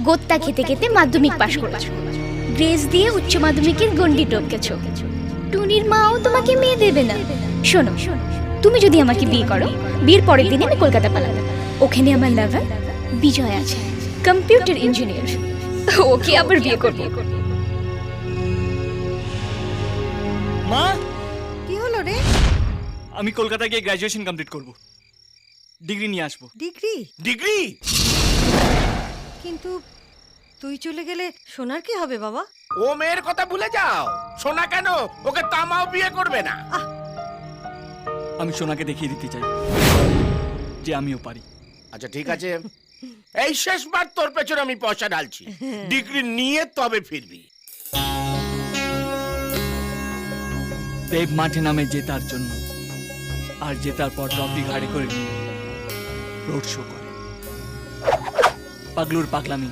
গোত্তা খেতে খেতে মাধ্যমিক পাশ করেছো, গ্রেস দিয়ে উচ্চ মাধ্যমিকের গন্ডি টপকেছো। টুনির মাও তোমাকে মেয়ে দেবে না। শোনো, তুমি যদি আমাকে বিয়ে করো, বিয়ের পরের দিনে আমি কলকাতা পালাবো। ওখানে আমার লাভার বিজয় আছে, কম্পিউটার ইঞ্জিনিয়ার। ওকে আবার বিয়ে করবো। মা, কি হলো রে? আমি কলকাতায় গিয়ে গ্র্যাজুয়েশন কমপ্লিট করব, ডিগ্রি নিয়ে আসবো। ডিগ্রি? ডিগ্রি? কিন্তু তুই চলে গেলে সোনার কি হবে বাবা? ও মেয়ের কথা ভুলে যাও। সোনা কেন, ওকে তামাও বিয়ে করবে না। আমি সোনাকে দেখিয়ে দিতে চাই যে আমিও পারি। আচ্ছা ঠিক আছে, এই শেষবার তোর পেছনে আমি পয়সা ঢালছি। ডিগ্রি নিয়ে তবে ফিরবি। দেব মাঠে নামে জেতার জন্য, আর জেতার পর ট্রফি ঘাড়ে করে নিয়ে রোড শো করে। পাগলুর পাগলামি